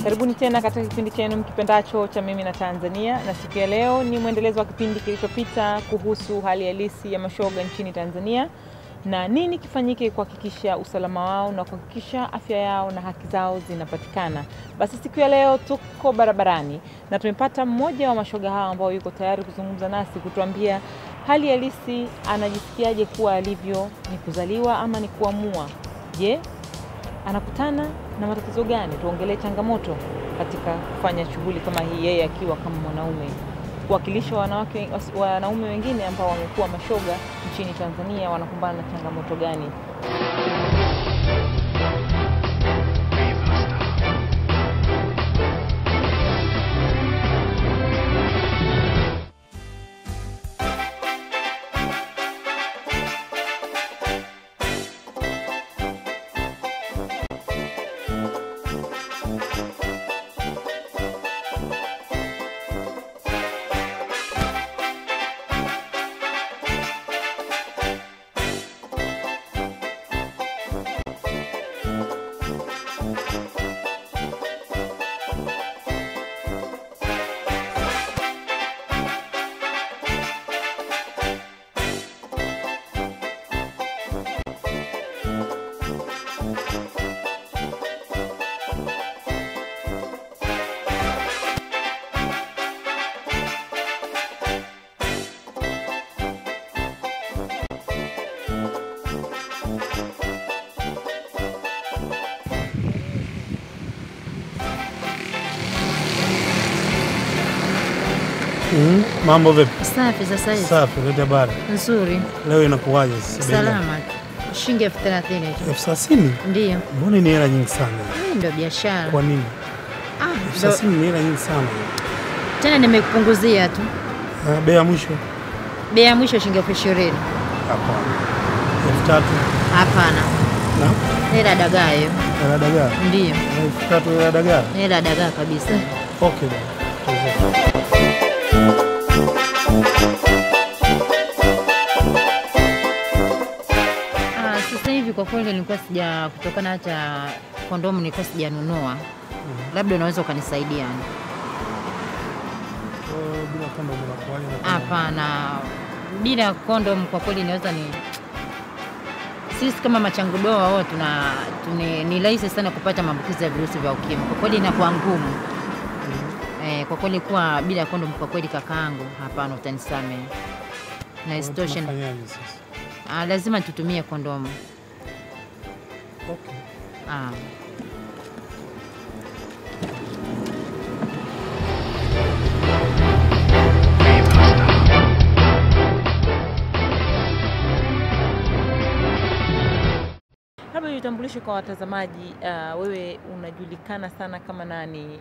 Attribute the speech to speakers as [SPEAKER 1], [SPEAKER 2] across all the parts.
[SPEAKER 1] Karibuni tena katika kipindi chenu mkipendacho cha Mimi na Tanzania, na siku ya leo ni mwendelezo wa kipindi kilichopita kuhusu hali halisi ya mashoga nchini Tanzania na nini kifanyike kuhakikisha usalama wao na kuhakikisha afya yao na haki zao zinapatikana. Basi siku ya leo tuko barabarani na tumepata mmoja wa mashoga hao ambao yuko tayari kuzungumza nasi kutuambia hali halisi anajisikiaje kuwa alivyo, ni kuzaliwa ama ni kuamua. Je, anakutana na matatizo gani? Tuongelee changamoto katika kufanya shughuli kama hii yeye akiwa kama mwanaume, kuwakilisha wanaume wengine ambao wamekuwa mashoga nchini Tanzania wanakumbana na changamoto gani.
[SPEAKER 2] Mambo vipi?
[SPEAKER 3] Safi sasa hivi.
[SPEAKER 2] Safi, leta bara.
[SPEAKER 3] Nzuri.
[SPEAKER 2] Leo inakuwaje sasa?
[SPEAKER 3] Salama. Shilingi 30,000 tu.
[SPEAKER 2] 30,000?
[SPEAKER 3] Ndio.
[SPEAKER 2] Mbona ni hela nyingi sana?
[SPEAKER 3] Ndio biashara.
[SPEAKER 2] Kwa nini? 30,000 ni hela nyingi sana.
[SPEAKER 3] Tena nimekupunguzia tu.
[SPEAKER 2] Bei ya mwisho?
[SPEAKER 3] Bei ya mwisho shilingi 20,000.
[SPEAKER 2] Hapana. 3,000?
[SPEAKER 3] Hapana.
[SPEAKER 2] Na?
[SPEAKER 3] Hela dagaa hiyo.
[SPEAKER 2] Hela dagaa?
[SPEAKER 3] Ndio.
[SPEAKER 2] 3,000 hela dagaa?
[SPEAKER 3] Hela dagaa kabisa.
[SPEAKER 2] Okay.
[SPEAKER 3] Sasa hivi kwa kweli nilikuwa kutokana hata kondomu nilikuwa sijanunua. Labda unaweza ukanisaidia.
[SPEAKER 2] Bila kondomu unakuwaje?
[SPEAKER 3] Hapana. Bila kondomu kwa kweli inaweza sisi kama machangudoa wao ni rahisi sana kupata maambukizi ya virusi vya ukimwi. Kwa kweli inakuwa ngumu. Kwa kweli kuwa bila kondomu kwa kweli kakaangu, hapana, utanisamehe. Na isitoshe lazima tutumie kondomu.
[SPEAKER 2] Okay.
[SPEAKER 1] Labda utambulishe kwa watazamaji, wewe unajulikana sana kama nani,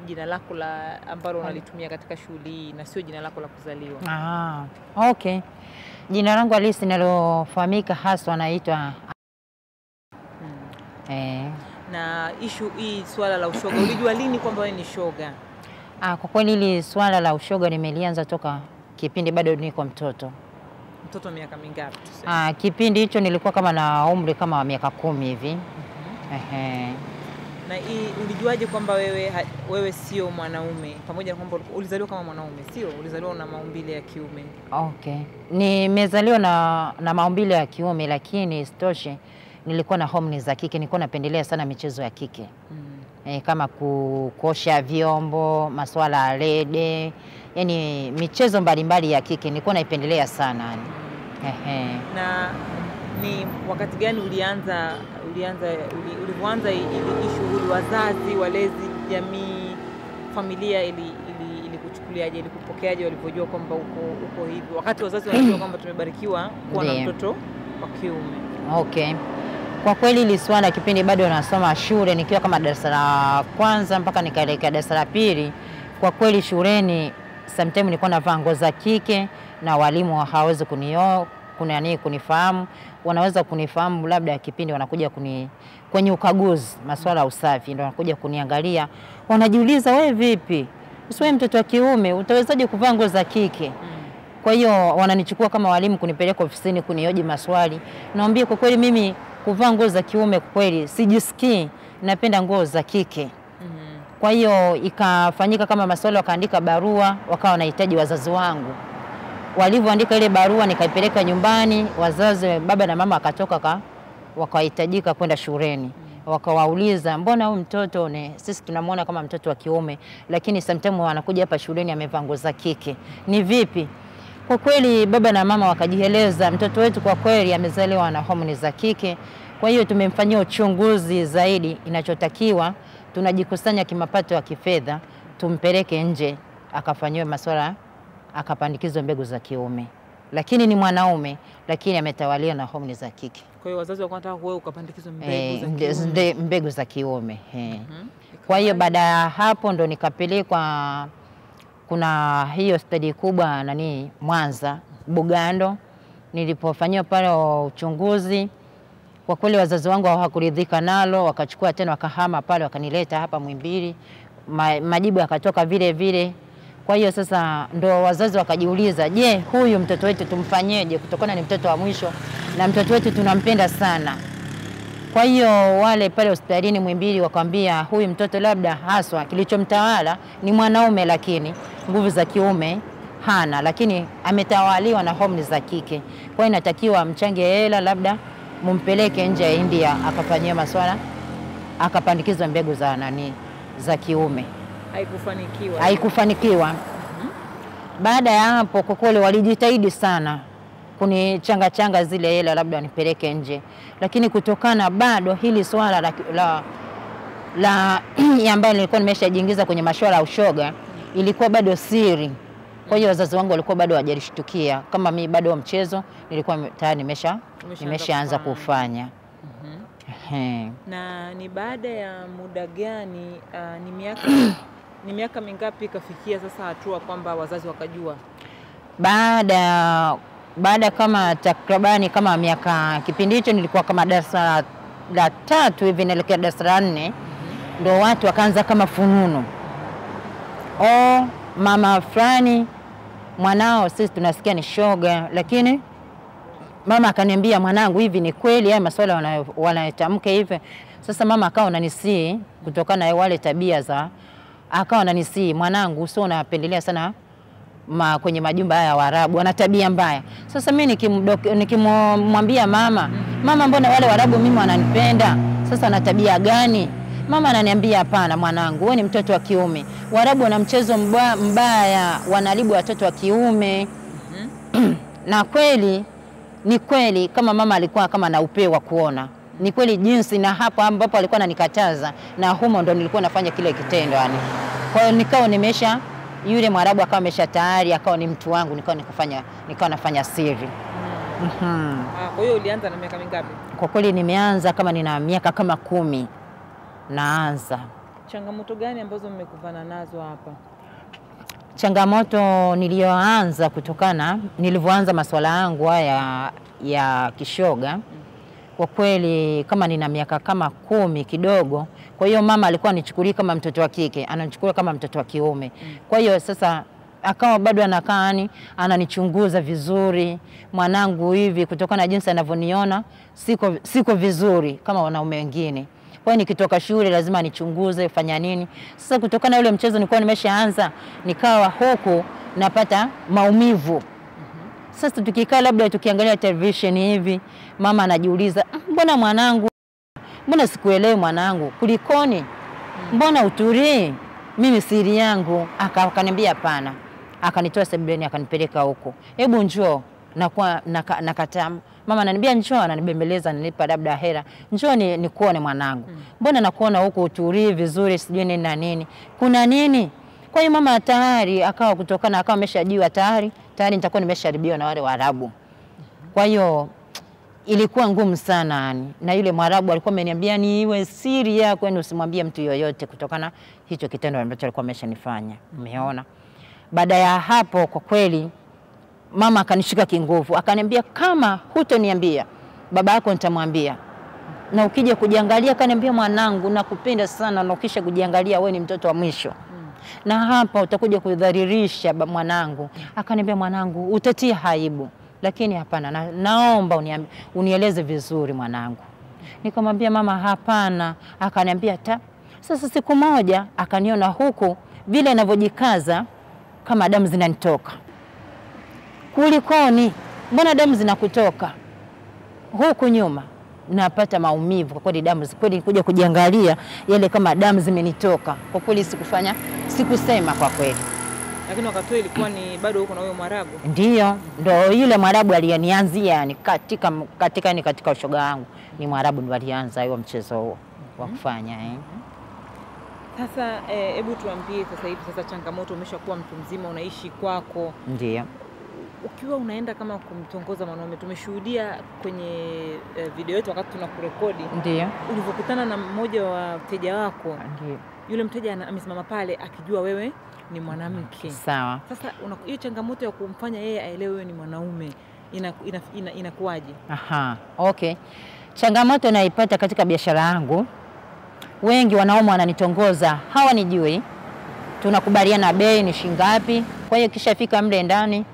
[SPEAKER 1] jina lako la ambalo unalitumia katika shughuli hii na sio jina lako la kuzaliwa.
[SPEAKER 3] Okay. Jina langu halisi linalofahamika haswa naitwa
[SPEAKER 1] Na issue hii swala la ushoga, ulijua lini kwamba wewe ni shoga?
[SPEAKER 3] Kwa kweli hili swala la ushoga nimelianza toka kipindi bado niko mtoto.
[SPEAKER 1] Mtoto miaka mingapi tuseme?
[SPEAKER 3] Kipindi hicho nilikuwa kama na umri kama wa miaka 10 hivi.
[SPEAKER 1] Na hii ulijuaje kwamba wewe sio mwanaume, pamoja na kwamba ulizaliwa kama mwanaume, sio? Ulizaliwa na maumbile ya kiume.
[SPEAKER 3] Okay. Nimezaliwa na maumbile ya kiume, lakini isitoshe nilikuwa na homoni za kike, nilikuwa napendelea sana michezo ya kike. Kama kuosha vyombo, masuala ya rede, yani michezo mbalimbali ya kike nilikuwa naipendelea sana.
[SPEAKER 1] Na ni wakati gani ulianza ulipoanza shughuli, wazazi, walezi, jamii, familia ilikuchukuliaje, ilikupokeaje walipojua kwamba uko hivi? Wakati wazazi wanajua kwamba tumebarikiwa kuwa na mtoto wa kiume.
[SPEAKER 3] Okay. Kwa kweli ile swala kipindi bado nasoma shule nikiwa kama darasa la kwanza mpaka nikaelekea darasa la pili, kwa kweli shuleni sometimes nilikuwa navaa nguo za kike na walimu hawawezi kunifahamu, wanaweza kunifahamu labda kipindi wanakuja kwenye ukaguzi, masuala ya usafi, ndio wanakuja kuniangalia, wanajiuliza wewe vipi? Usiwe mtoto wa kiume, utawezaje kuvaa nguo za kike? Kwa hiyo wananichukua kama walimu kunipeleka ofisini kunioji maswali. Naambia kwa kweli mimi kuvaa nguo za kiume kwa kweli sijisikii, napenda nguo za kike. Kwa hiyo ikafanyika kama maswali, wakaandika barua, wakawa wanahitaji wazazi wangu. Walivyoandika ile barua nikaipeleka nyumbani, wazazi baba na mama wakatoka wakahitajika kwenda shuleni. Wakawauliza, mbona huyu mtoto sisi tunamwona kama mtoto wa kiume, lakini sometimes anakuja hapa shuleni amevaa nguo za kike. Ni vipi? Kwa kweli baba na mama wakajieleza, mtoto wetu kwa kweli amezaliwa na homoni za kike. Kwa hiyo tumemfanyia uchunguzi zaidi, inachotakiwa tunajikusanya kimapato ya kifedha, tumpeleke nje akafanyiwe masuala, akapandikizwe mbegu za kiume. Lakini ni mwanaume, lakini ametawaliwa na homoni za kike.
[SPEAKER 1] Kwa hiyo wazazi wakataka wewe ukapandikizwe
[SPEAKER 3] mbegu za kiume. Kwa hiyo baada ya hapo ndo nikapelekwa, kuna hiyo study kubwa Mwanza, Bugando, nilipofanyia pale uchunguzi. Kwa kweli wazazi wangu hawakuridhika nalo, wakachukua tena wakahama pale wakanileta hapa Muhimbili. Majibu yakatoka vile vile. Kwa hiyo sasa ndo wazazi wakajiuliza, je, huyu mtoto wetu tumfanyeje, kutokana ni mtoto wa mwisho na mtoto wetu tunampenda sana. Kwa hiyo wale pale hospitalini Muhimbili wakamwambia huyu mtoto labda haswa kilichomtawala ni mwanaume, lakini nguvu za kiume hana, lakini ametawaliwa na homoni za kike. Kwa hiyo inatakiwa mchange hela, labda mumpeleke nje ya India akafanyia maswala, akapandikizwa mbegu za kiume. Haikufanikiwa. Baada ya hapo kwa kweli walijitahidi sana kunichanga zile hela labda nipeleke nje, lakini kutokana bado hili swala la ambayo nilikuwa nimeshajiingiza kwenye masuala ya ushoga ilikuwa bado siri. Kwa hiyo wazazi wangu walikuwa bado hawajalishtukia kama mimi bado mchezo nilikuwa tayari nimeshaanza kufanya.
[SPEAKER 1] Na ni baada ya muda gani, ni miaka mingapi kafikia sasa hatua kwamba wazazi wakajua?
[SPEAKER 3] Baada kama takribani kama miaka, kipindi hicho nilikuwa kama darasa la 3 hivi naelekea darasa la 4, ndio watu wakaanza kama fununu. Mama fulani mwanao sisi tunasikia ni shoga, lakini mama akaniambia, mwanangu hivi ni kweli haya masuala wanayotamka hivi? Sasa mama akawa ananisii kutokana na wale tabia akawa ananisii, mwanangu usio unapendelea sana kwenye majumba haya ya Waarabu, wana tabia mbaya. Sasa mimi nikimwambia mama, mbona wale Waarabu mimi wananipenda, sasa na tabia gani? Mama ananiambia, hapana mwanangu, wewe ni mtoto wa kiume. Waarabu wana mchezo mbaya, wanalibu watoto wa kiume. Na kweli ni kweli, kama mama alikuwa kama na upeo wa kuona. Ni kweli jinsi, na hapo ambapo alikuwa ananikataza na humo ndo nilikuwa nafanya kile kitendo yani. Kwa hiyo nikawa yule Mwarabu akawa tayari akawa ni mtu wangu, nikawa nafanya siri.
[SPEAKER 1] Kwa hiyo ulianza na miaka mingapi?
[SPEAKER 3] Kwa kweli nimeanza kama nina miaka kama 10 naanza.
[SPEAKER 1] Changamoto gani ambazo mmekuvana nazo hapa?
[SPEAKER 3] Changamoto nilioanza nilivyoanza masuala yangu haya ya kishoga, kwa kweli kama nina miaka kama 10 kidogo. Kwa hiyo mama alikuwa anichukulia kama mtoto wa kike, ananichukua kama mtoto wa kiume. Kwa hiyo sasa akawa bado ananichunguza vizuri, mwanangu hivi, kutokana na jinsi anavyoniona siko vizuri kama wanaume wengine. Kwa hiyo nikitoka shule lazima nichunguze fanya nini. Sasa kutokana na ule mchezo nilikuwa nimeshaanza, nikawa huku napata maumivu. Sasa tukikaa labda tukiangalia television hivi, mama anajiuliza, mbona mwanangu, mbona sikuelewi mwanangu, kulikoni? Mbona uturi? Mimi siri yangu. Akaniambia hapana. Akanitoa sebuleni akanipeleka huko. Hebu njoo. Nakataa. Mama ananiambia njoo, ananibembeleza, ananipa labda hela. Njoo nikuone mwanangu. Mbona nakuona huko uturi vizuri sijui nini na nini? Kuna nini? Kwa hiyo mama tayari akawa akawa ameshajua tayari nitakuwa nimesharibiwa na wale Waarabu. Kwa hiyo ilikuwa ngumu sana yani. Na yule Mwarabu alikuwa ameniambia ni iwe siri yako, usimwambie mtu yoyote, kutokana hicho kitendo ambacho alikuwa ameshanifanya. Umeona? Baada ya hapo kwa kweli mama akanishika kinguvu, akaniambia kama hutoniambia baba yako nitamwambia. na ukija kujiangalia kaniambia mwanangu nakupenda sana na ukisha kujiangalia wewe ni mtoto wa mwisho. Na hapa utakuja kudhalilisha mwanangu. Akaniambia mwanangu utatia aibu. Lakini hapana naomba unieleze vizuri mwanangu. Nikamwambia mama hapana. Akaniambia sasa siku moja akaniona huku vile ninavyojikaza kama damu zinanitoka. Kulikoni? Mbona damu zinakutoka? Huku nyuma napata maumivu kwa kweli, damu kweli, kuja kujiangalia yale kama damu zimenitoka. Kwa kweli sikusema kwa kweli.
[SPEAKER 1] Lakini wakati ilikuwa ni bado huko na huyo Mwarabu? Ndio
[SPEAKER 3] yule Mwarabu aliyenianzia ni katika ushoga wangu. Ni Mwarabu ndo alianza hiyo mchezo huo wa kufanya
[SPEAKER 1] Sasa hebu tuambie sasa hivi changamoto, umeshakuwa mtu mzima unaishi kwako.
[SPEAKER 3] Ndio.
[SPEAKER 1] Ukiwa unaenda kama kumtongoza mwanaume, tumeshuhudia kwenye video yetu wakati tunakurekodi.
[SPEAKER 3] Ndio.
[SPEAKER 1] Ulipokutana na mmoja wa mteja wako.
[SPEAKER 3] Ndio.
[SPEAKER 1] Yule mteja amesimama pale akijua wewe ni mwanamke.
[SPEAKER 3] Sawa.
[SPEAKER 1] Sasa hiyo changamoto ya kumfanya yeye aelewe wewe ni mwanaume inakuwaje?
[SPEAKER 3] Okay. Changamoto naipata katika biashara yangu. Wengi wanaume wananitongoza, hawanijui. Tunakubaliana bei ni shingapi. Kwa hiyo kisha fika mle ndani,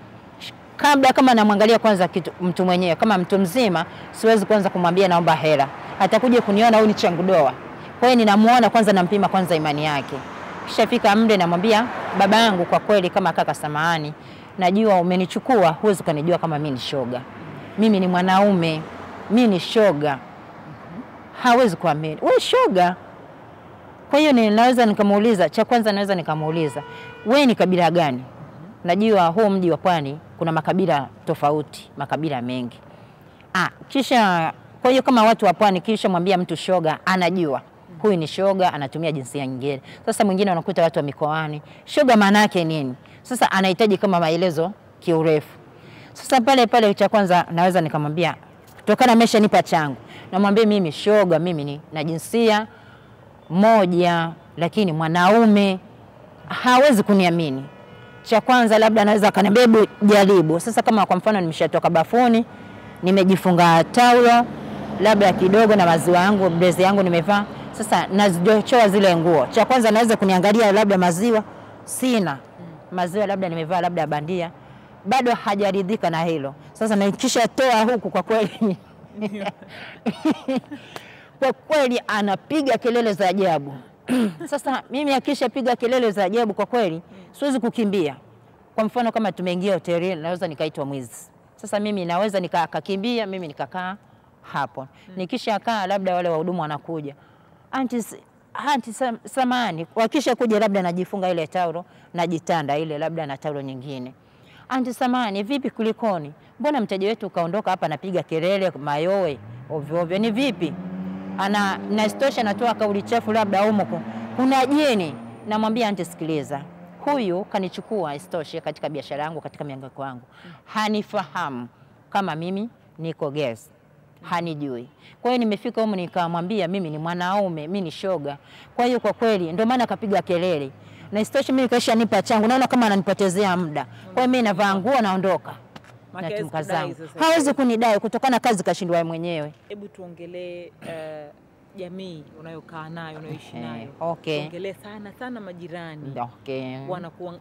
[SPEAKER 3] kabla kama namwangalia kwanza mtu mwenyewe kama mtu mzima, siwezi kwanza kumwambia naomba hela. Atakuja kuniona huyu ni changu doa. Kwa hiyo ninamuona kwanza, nampima kwanza imani yake. Kisha fika mle namwambia baba yangu, kwa kweli kama kaka samahani, najua umenichukua, huwezi kunijua kama mimi ni shoga. Mimi ni mwanaume, mimi ni shoga. Hawezi kuamini. Wewe shoga? Kwa hiyo ninaweza nikamuuliza, cha kwanza naweza nikamuuliza, wewe ni kabila gani? Najua huu mji wa Pwani kuna makabila tofauti, makabila mengi. Kisha kwa hiyo kama watu wa Pwani kisha mwambia mtu shoga, anajua huyu ni shoga, anatumia jinsia nyingine. Sasa mwingine unakuta watu wa mikoani, shoga maana yake nini? Sasa anahitaji kama maelezo kiurefu. Sasa pale cha kwanza naweza nikamwambia, kutokana ameshanipa changu, namwambia mimi shoga, mimi ni na jinsia moja lakini mwanaume. Hawezi kuniamini. Cha kwanza labda anaweza akaniambia jaribu. Sasa kama kwa mfano nimeshatoka bafuni, nimejifunga taulo labda kidogo na maziwa yangu, blaze yangu nimevaa, sasa nazijochoa zile nguo. Cha kwanza anaweza kuniangalia labda maziwa sina. Maziwa labda nimevaa labda bandia. Bado hajaridhika na hilo. Sasa nikisha toa huku kwa kweli kwa kweli anapiga kelele za ajabu. Sasa mimi akisha piga kelele za ajabu kwa kweli siwezi kukimbia. Kwa mfano kama tumeingia hotelini, naweza nikaitwa mwizi. Sasa mimi naweza nikakimbia, mimi nikakaa hapo. Nikisha kaa labda wale wahudumu wanakuja, Anti samani, wakisha kuja labda najifunga ile taulo, najitanda ile labda na taulo nyingine. Anti samani, vipi kulikoni? Mbona mteja wetu kaondoka hapa anapiga kelele mayowe ovyo ovyo, ni vipi? Na istosha natoa kauli chafu labda huko kuna jini. Namwambia anti sikiliza, huyu kanichukua istoshe katika biashara yangu, katika mihangaiko yangu. Hanifahamu kama mimi niko guest. Hanijui. Kwa hiyo nimefika huko nikamwambia mimi ni mwanaume, mimi ni shoga. Kwa hiyo kwa kweli ndio maana akapiga kelele. Na istoshe mimi kaisha nipa changu, naona kama ananipotezea muda. Kwa hiyo mimi navaa nguo naondoka. Na tumkazangu. Hawezi kunidai kutokana kazi kashindwa yeye mwenyewe.
[SPEAKER 1] Hebu tuongelee jamii unayokaa nayo, unayoishi nayo.
[SPEAKER 3] Okay.
[SPEAKER 1] Tuongelee sana majirani.
[SPEAKER 3] Okay.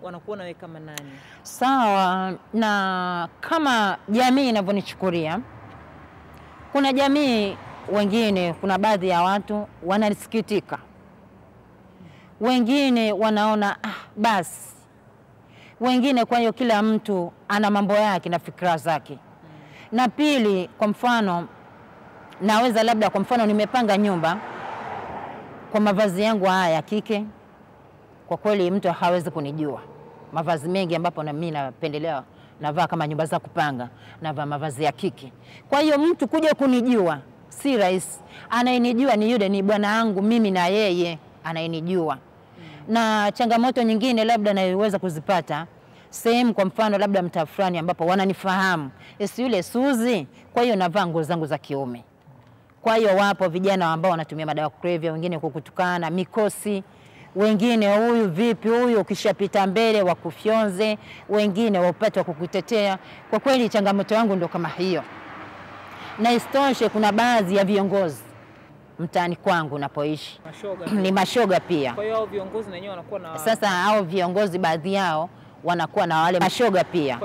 [SPEAKER 1] Wanakuona wewe kama nani?
[SPEAKER 3] Sawa, na kama jamii inavyonichukulia, kuna jamii wengine, kuna baadhi ya watu wanasikitika. Wengine wanaona basi. Wengine kwa hiyo kila mtu ana mambo yake na fikra zake. Na pili, kwa mfano naweza labda kwa mfano nimepanga nyumba kwa mavazi yangu haya ya kike, kwa kweli mtu hawezi kunijua. Mavazi mengi ambapo na mimi napendelea navaa kama nyumba za kupanga, navaa mavazi ya kike. Kwa hiyo mtu kuja kunijua si rahisi. Anayenijua ni yule, ni bwana wangu mimi na yeye anayenijua. Na changamoto nyingine labda naweza kuzipata sehemu, kwa mfano labda mtaa fulani ambapo wananifahamu, yule Suzi, kwa hiyo navaa nguo zangu za kiume. Kwa hiyo wapo vijana ambao wanatumia madawa kulevya, wengine kukutukana, mikosi, wengine huyu vipi huyu ukishapita mbele wakufyonze, wengine wapate wa kukutetea. Kwa kweli changamoto yangu ndio kama hiyo. Na istoshe kuna baadhi ya viongozi mtaani kwangu napoishi.
[SPEAKER 1] Mashoga.
[SPEAKER 3] Ni mashoga pia.
[SPEAKER 1] Kwa hiyo hao viongozi na wenyewe wanakuwa na
[SPEAKER 3] Sasa hao viongozi baadhi yao wanakuwa na wale mashoga pia.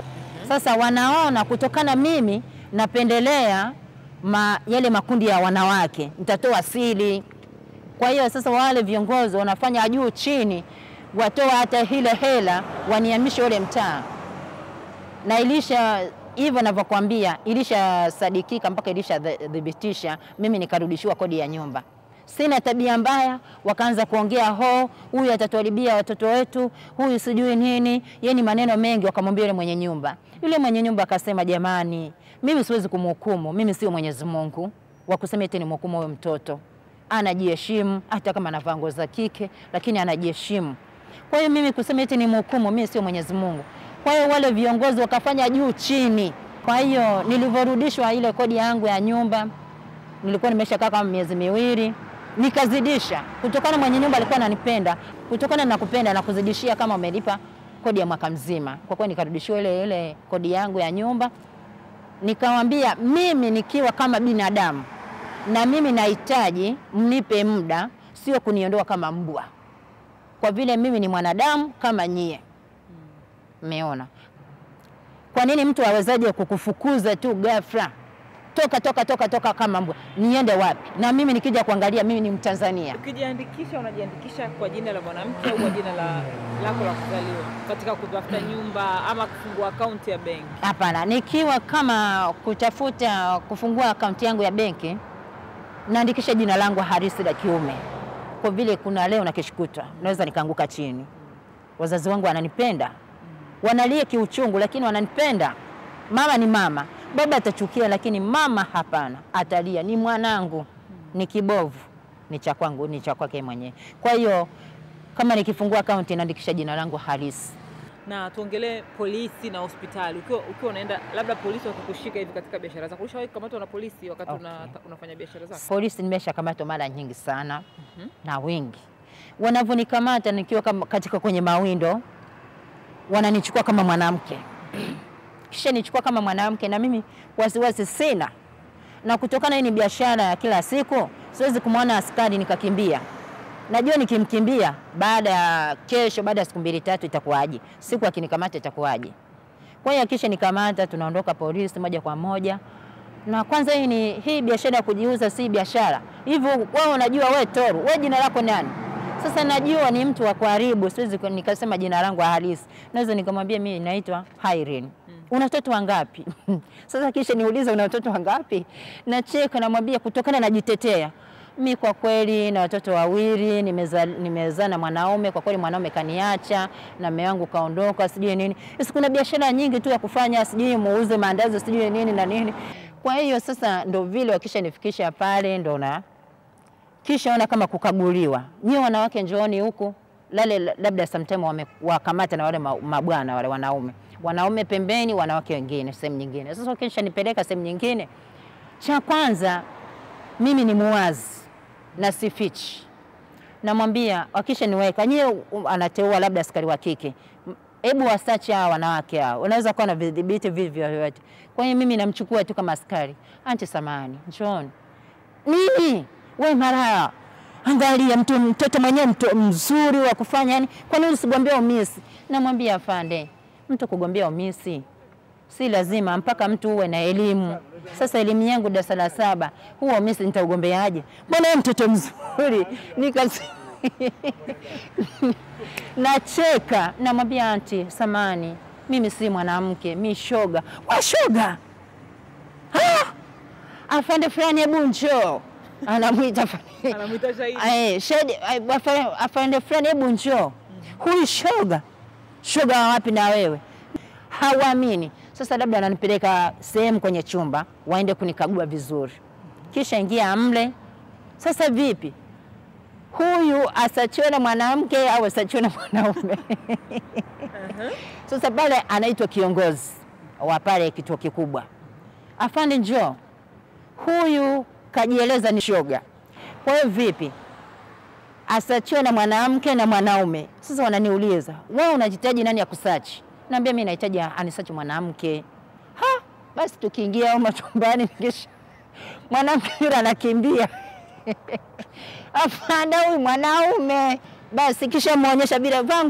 [SPEAKER 3] Sasa wanaona kutokana mimi napendelea yale makundi ya wanawake, nitatoa siri. Kwa hiyo sasa wale viongozi wanafanya juu chini, watoa hata ile hela wanihamishe ule mtaa. Na ilisha hivyo ninavyokuambia, ilisha sadikika mpaka ilisha dhibitisha mimi nikarudishiwa kodi ya nyumba. Sina tabia mbaya, wakaanza kuongea huyu atatuharibia watoto wetu, huyu sijui nini, yani maneno mengi wakamwambia yule mwenye nyumba. Yule mwenye nyumba akasema, jamani, mimi siwezi kumhukumu, mimi sio Mwenyezi Mungu wa kusema eti nimhukumu huyo mtoto. Anajiheshimu hata kama anavaa nguo za kike, lakini anajiheshimu. Kwa hiyo mimi kusema eti nimhukumu, mimi sio Mwenyezi Mungu. Kwa hiyo wale viongozi wakafanya juu chini. Kwa hiyo nilivyorudishwa ile kodi yangu ya nyumba, nilikuwa nimeshakaa kama miezi miwili, nikazidisha. Kutokana mwenye nyumba alikuwa ananipenda, kutokana na kupenda na kuzidishia kama umelipa kodi ya mwaka mzima. Kwa kuwa nikarudishiwa ile kodi yangu ya nyumba, nikamwambia mimi nikiwa kama binadamu na mimi nahitaji mnipe muda, sio kuniondoa kama mbwa. Kwa vile mimi ni mwanadamu kama nyie. Umeona? Kwa nini mtu awezaje kukufukuza tu ghafla? Toka kama mbwa. Niende wapi? Na mimi nikija kuangalia mimi ni Mtanzania.
[SPEAKER 1] Ukijiandikisha unajiandikisha kwa jina la mwanamke au kwa jina lako la kuzaliwa katika kutafuta nyumba ama kufungua akaunti ya benki?
[SPEAKER 3] Hapana, nikiwa kama kufungua akaunti yangu ya benki, naandikisha jina langu halisi la kiume. Kwa vile kuna leo na kesho kutwa naweza nikaanguka chini. Wazazi wangu wananipenda. Wanalia kiuchungu lakini wananipenda. Mama ni mama, baba atachukia lakini mama hapana, atalia. Ni mwanangu, ni kibovu, ni cha kwangu, ni cha kwake mwenyewe. Kwa hiyo kama nikifungua akaunti naandikisha jina langu halisi.
[SPEAKER 1] Na tuongelee polisi na hospitali. Ukiwa unaenda labda polisi wakukushika hivi katika biashara zako, ulishawahi kukamatwa na polisi wakati unafanya biashara zako?
[SPEAKER 3] Polisi nimeshakamatwa mara nyingi sana. Na wengi wanavyonikamata nikiwa kama katika kwenye mawindo, wananichukua kama mwanamke. Kisha nichukua kama mwanamke na mimi wasiwasi sina. Na kutokana hii ni biashara ya kila siku, siwezi kumwona askari nikakimbia. Najua nikimkimbia baada ya kesho, baada ya siku 2-3 itakuwaje? Siku akinikamata itakuwaje? Kwa hiyo kisha nikamata, tunaondoka polisi moja kwa moja. Na kwanza hii biashara ya kujiuza si biashara. Hivyo wewe unajua wewe Toru, wewe jina lako nani? Sasa najua ni mtu wa karibu, siwezi nikasema jina langu halisi. Naweza nikamwambia mimi naitwa Irene. Una watoto wangapi? Sasa kisha niuliza una watoto wangapi? Nacheka namwambia kutokana najitetea. Mimi kwa kweli na watoto wawili, nimezaa na mwanaume, kwa kweli mwanaume kaniacha na mume wangu kaondoka, sijui nini. Sasa kuna biashara nyingi tu ya kufanya, sijui muuze maandazi, sijui nini na nini. Kwa hiyo sasa ndo vile wakisha nifikisha pale ndo kisha ona kama kukaguliwa. Nyie wanawake njooni huku. Labda sometime wakamata na wale mabwana wale wanaume pembeni, wanawake wengine sehemu nyingine. Sasa kisha nipeleka sehemu nyingine. Cha kwanza mimi ni muwazi na sifichi. Namwambia wakisha niweka, nyie anateua labda askari wa kike, hebu wasachi hao wanawake hao, unaweza kuwa na vidhibiti vivyo vyote. Kwa hiyo mimi namchukua tu kama askari. Anti samani, njooni. Nini? Wewe mara angalia mtoto mwenyewe mzuri wa kufanya, yani kwa nini usigombea umisi? Namwambia afande, mtu kugombea umisi si lazima, mpaka mtu uwe na elimu. Sasa elimu yangu darasa la 7, huo umisi nitaugombeaje? Mbona wewe mtoto mzuri? Nacheka, namwambia anti samani, mimi si mwanamke, mimi shoga. Wa shoga? Afande fulani hebu njoo. Anamuita shahidi. Afande fulani hebu njoo. Huyu shoga. Shoga wapi na wewe? Hawaamini. Sasa labda ananipeleka sehemu kwenye chumba, waende kunikagua vizuri. Kisha ingia mle. Sasa vipi? Huyu asachiwe na mwanamke au asachiwe na mwanaume? Sasa pale anaitwa kiongozi wa pale kituo kikubwa. Afande njoo. Huyu kajieleza ni shoga. Kwa hiyo vipi? Asachiwe na mwanamke na mwanaume. Sasa wananiuliza, wewe unajitaji nani ya kusachi? Naambia mimi nahitaji anisachi mwanamke. Basi tukiingia au machumbani kisha mwanamke yule anakimbia. Hapana, huyu mwanaume basi kisha muonyesha bila vaa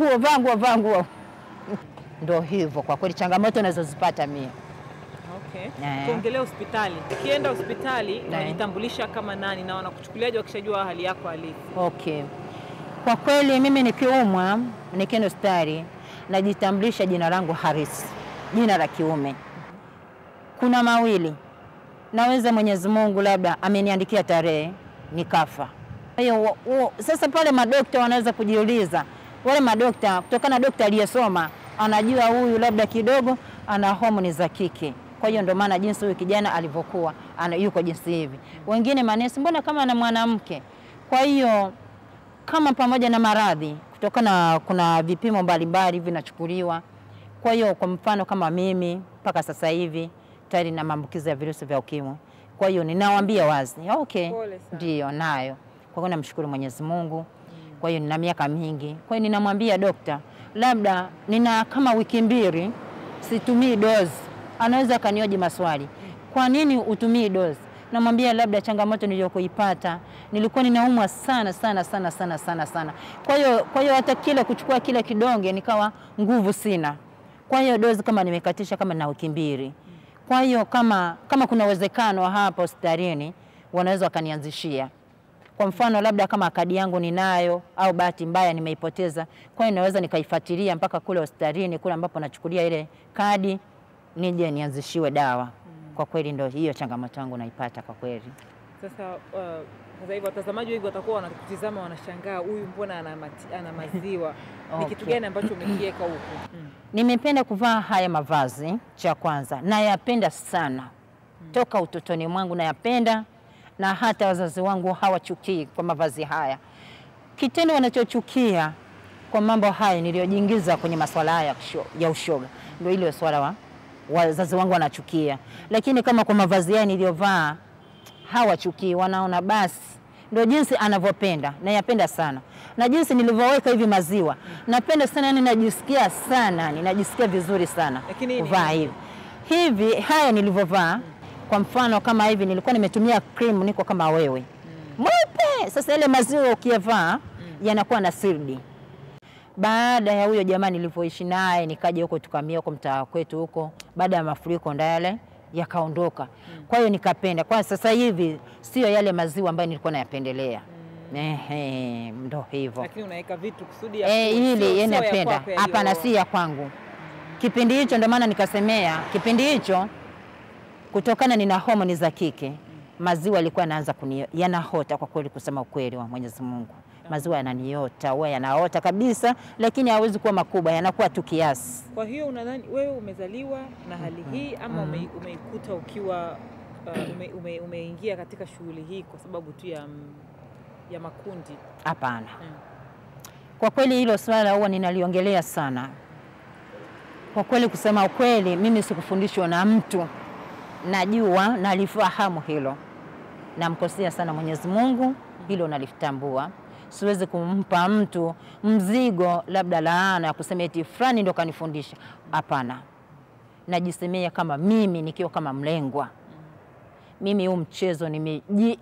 [SPEAKER 3] nguo. Ndio hivyo kwa kweli changamoto nazozipata mimi.
[SPEAKER 1] Okay. Tuongelee hospitali. Ukienda hospitali unajitambulisha kama nani na wanakuchukuliaje wakishajua hali yako halisi?
[SPEAKER 3] Okay. Kwa kweli mimi nikiumwa nikienda hospitali najitambulisha jina langu Haris. Jina la kiume. Kuna mawili. Naweza Mwenyezi Mungu labda ameniandikia tarehe nikafa. Hiyo sasa pale madokta wanaweza kujiuliza. Wale madokta kutokana na dokta aliyesoma anajua huyu labda kidogo ana homoni za kike. Kwa hiyo ndio maana jinsi huyu kijana alivyokuwa yuko jinsi hivi. Wengine manesi mbona kama ana mwanamke. Kwa hiyo kama pamoja na maradhi kutokana kuna vipimo mbalimbali vinachukuliwa. Kwa hiyo kwa mfano kama mimi mpaka sasa hivi tayari na maambukizi ya virusi vya ukimwi. Kwa hiyo ninawaambia wazi, okay, ndio nayo. Kwa hiyo namshukuru Mwenyezi Mungu. Kwa hiyo nina miaka mingi. Kwa hiyo ninamwambia dokta, labda nina kama wiki 2 situmii dozi. Anaweza kanioji maswali. Kwa nini utumii dozi? Namwambia labda changamoto niliyokuipata, nilikuwa ninaumwa sana. Kwa hiyo hata kile kuchukua kile kidonge nikawa nguvu sina. Kwa hiyo dozi kama nimekatisha kama na wiki 2. Kwa hiyo kama kuna uwezekano hapa hospitalini wanaweza wakanianzishia. Kwa mfano labda kama kadi yangu ninayo au bahati mbaya nimeipoteza, kwa hiyo naweza nikaifuatilia mpaka kule hospitalini kule ambapo nachukulia ile kadi nije nianzishiwe dawa. Kwa kweli ndio hiyo changamoto yangu naipata kwa kweli.
[SPEAKER 1] Sasa sasa hivi watazamaji wengi watakuwa wanakutizama wanashangaa huyu mbona ana maziwa. Ni kitu gani ambacho umekiweka huko?
[SPEAKER 3] Nimependa kuvaa haya mavazi cha kwanza. Nayapenda sana. Toka utotoni mwangu nayapenda na hata wazazi wangu hawachukii kwa mavazi haya. Kitendo wanachochukia kwa mambo haya niliyojiingiza kwenye masuala haya ya ushoga. Ndio ile swala wazazi wangu wanachukia. Lakini kama kwa mavazi haya niliyovaa hawachukii, wanaona basi ndio jinsi anavyopenda. Nayapenda sana. Na jinsi nilivyoweka hivi maziwa. Napenda sana, ninajisikia sana, ninajisikia vizuri sana kuvaa hivi. Hivi haya nilivyovaa kwa mfano kama hivi nilikuwa nimetumia cream niko kama wewe. Mweupe. Sasa ile maziwa ukiyavaa yanakuwa na sirdi. Baada ya huyo jamaa nilivyoishi naye nikaja huko tukamia huko mtaa kwetu huko, baada ya mafuriko ndale yakaondoka. Kwa hiyo nikapenda. Kwa sasa hivi sio yale maziwa ambayo nilikuwa nayapendelea. Ndio hivyo.
[SPEAKER 1] Lakini unaweka vitu kusudi ya
[SPEAKER 3] hili napenda. Hapana, si ya kwangu. Kipindi hicho ndio maana nikasemea kipindi hicho kutokana nina homoni za kike. Maziwa yalikuwa yanaanza yanahota kwa kweli, kusema ukweli wa Mwenyezi Mungu. Maziwa yananiota, wewe yanaota kabisa, lakini hawezi kuwa makubwa, yanakuwa tu kiasi.
[SPEAKER 1] Kwa hiyo unadhani wewe umezaliwa na hali hii ama umeikuta ukiwa umeingia katika shughuli hii kwa sababu tu ya makundi?
[SPEAKER 3] Hapana. Kwa kweli hilo swala huwa ninaliongelea sana. Kwa kweli kusema ukweli mimi sikufundishwa na mtu. Najua nalifahamu hilo. Namkosea sana Mwenyezi Mungu, hilo nalitambua. Siwezi kumpa mtu mzigo labda laana ya kusema eti fulani ndo kanifundisha. Hapana. Najisemea kama mimi nikiwa kama mlengwa. Mimi huu mchezo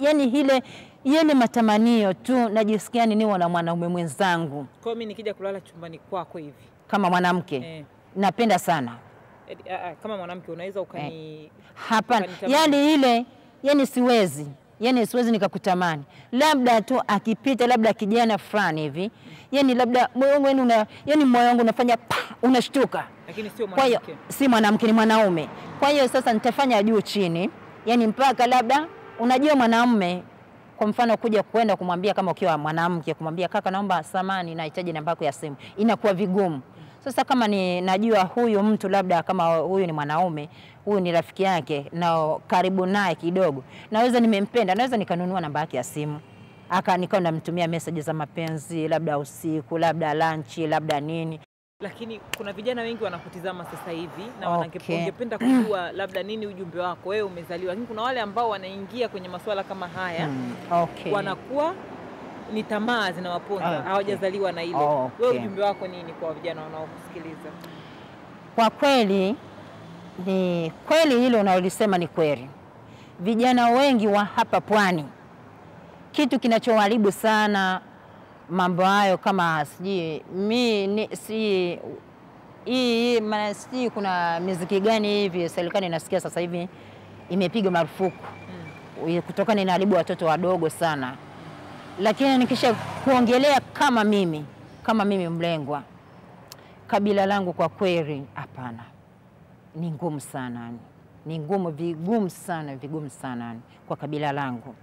[SPEAKER 3] yani ile matamanio tu najisikia niwe na mwanaume mwenzangu.
[SPEAKER 1] Kwa mimi nikija kulala chumbani kwako hivi
[SPEAKER 3] kama mwanamke napenda sana.
[SPEAKER 1] Kama mwanamke unaweza
[SPEAKER 3] hapana. Yani siwezi. Yani siwezi nikakutamani. Labda tu akipita labda kijana fulani hivi. Yani labda moyo wangu unafanya unashtuka.
[SPEAKER 1] Lakini sio
[SPEAKER 3] mwanamke. Kwa hiyo si mwanamke, ni mwanaume. Kwa hiyo sasa nitafanya juu chini. Yani mpaka labda unajua mwanaume kwa mfano kuja kwenda kumwambia kama ukiwa mwanamke kumwambia kaka naomba samani nahitaji namba yako ya simu inakuwa vigumu. Sasa kama najua huyu mtu labda kama huyu ni mwanaume, huyu ni rafiki yake na karibu naye kidogo, naweza nimempenda, naweza nikanunua namba yake ya simu. Nikawa namtumia message za mapenzi labda usiku, labda lunch, labda nini.
[SPEAKER 1] Lakini kuna vijana wengi wanakutizama sasa hivi na wangependa kujua labda nini ujumbe wako. Wewe umezaliwa, lakini kuna wale ambao wanaingia kwenye masuala kama haya wanakuwa ni tamaa zinawaponza, hawajazaliwa na ile. Wewe ujumbe wako nini kwa vijana wanaokusikiliza?
[SPEAKER 3] Kwa kweli ni kweli hilo unalolisema ni kweli. Vijana wengi wa hapa Pwani kitu kinachoharibu sana mambo hayo kama sijui maana sijui kuna muziki gani hivi serikali inasikia sasa hivi imepiga marufuku kutokana inaharibu watoto wadogo sana. Lakini nikisha kuongelea kama mimi mlengwa, kabila langu kwa kweli hapana. Ni ngumu sana. Ni vigumu sana kwa kabila langu.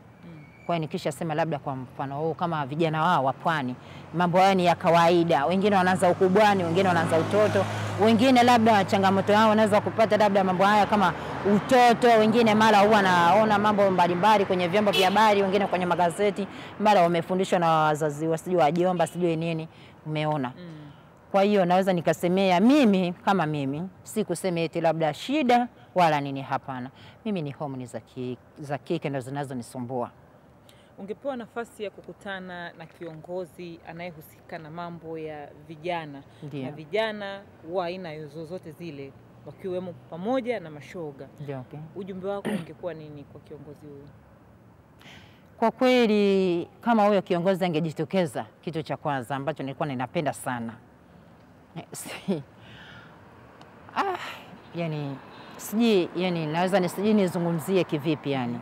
[SPEAKER 3] Kwa nikisha sema labda kwa mfano kama vijana wao wa pwani, mambo haya ni ya kawaida. Wengine wanaanza ukubwani, wengine wanaanza utoto, wengine labda changamoto yao wanaweza kupata labda mambo haya kama utoto, wengine mara huwa naona mambo mbalimbali kwenye vyombo vya habari, wengine kwenye magazeti, mara wamefundishwa na wazazi wasijui wajomba sijui nini, umeona. Kwa hiyo naweza nikasemea mimi kama mimi, si kusema eti labda shida wala nini, hapana. Mimi ni homoni za kike ndo zinazonisumbua.
[SPEAKER 1] Ungepewa nafasi ya kukutana na kiongozi anayehusika na mambo ya vijana,
[SPEAKER 3] Ndiyo.
[SPEAKER 1] na vijana wa aina zozote zile wakiwemo pamoja na mashoga,
[SPEAKER 3] Ndiyo, okay.
[SPEAKER 1] Ujumbe wako ungekuwa nini kwa kiongozi huyo?
[SPEAKER 3] Kwa kweli kama huyo kiongozi angejitokeza, kitu cha kwanza ambacho nilikuwa ninapenda sana yani naweza nizungumzie kivipi yani,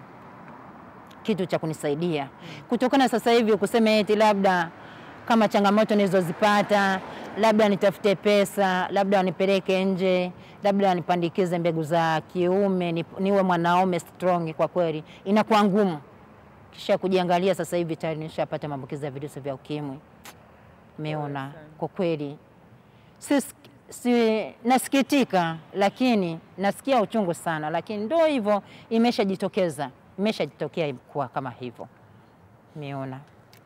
[SPEAKER 3] kitu cha kunisaidia kutokana sasa hivi kusema eti labda kama changamoto nilizozipata, labda nitafute pesa, labda nipeleke nje, labda nipandikize mbegu za kiume, niwe mwanaume strong, kwa kweli inakuwa ngumu. Kisha kujiangalia sasa hivi tayari nishapata maambukizi ya virusi vya ukimwi. Umeona, kwa kweli nasikitika, lakini nasikia uchungu sana, lakini ndio hivyo imeshajitokea kwa kama hivyo. Umeona.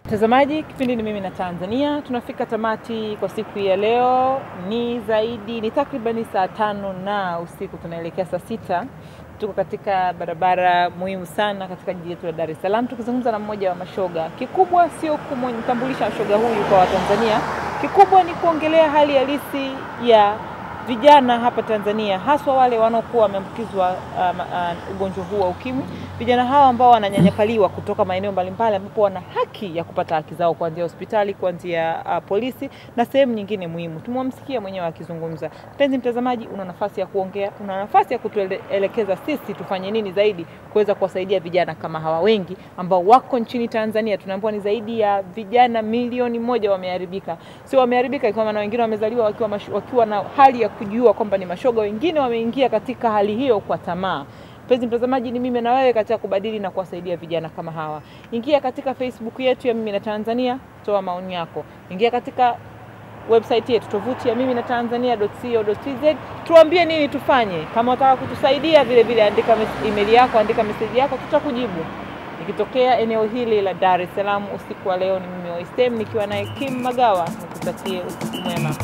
[SPEAKER 1] Mtazamaji, kipindi ni Mimi na Tanzania. Tunafika tamati kwa siku ya leo. Ni takribani saa 5 na usiku, tunaelekea saa 6. Tuko katika barabara muhimu sana katika jiji letu la Dar es Salaam, tukizungumza na mmoja wa mashoga. Kikubwa sio kumtambulisha mashoga huyu kwa Watanzania, kikubwa ni kuongelea hali halisi ya vijana hapa Tanzania, haswa wale wanaokuwa wameambukizwa ugonjwa huu wa ukimwi. Vijana hawa ambao wananyanyapaliwa kutoka maeneo mbalimbali ambapo wana haki ya kupata haki zao, kuanzia hospitali, kuanzia polisi na sehemu nyingine muhimu. Tumemsikia mwenyewe akizungumza. Mpenzi mtazamaji, una nafasi ya kuongea, una nafasi ya kutuelekeza sisi tufanye nini zaidi kuweza kuwasaidia vijana kama hawa wengi ambao wako nchini Tanzania. Tunaambiwa ni zaidi ya vijana milioni 1 wameharibika. Sio wameharibika kwa maana wengine wamezaliwa wakiwa na hali ya kujua kwamba ni mashoga, wengine wameingia katika hali hiyo kwa tamaa. Mpenzi mtazamaji, ni mimi na wewe katika kubadili na kuwasaidia vijana kama hawa. Ingia katika Facebook yetu ya Mimi na Tanzania, toa maoni yako. Ingia katika website yetu, tovuti ya mimi-na-tanzania.co.tz, tuambie nini tufanye. Kama unataka kutusaidia vile vile andika email yako, andika message yako, tutakujibu. Nikitokea eneo hili la Dar es Salaam usiku wa leo, ni mimi Oistem nikiwa naye Kim Magawa, nikutakie usiku mwema.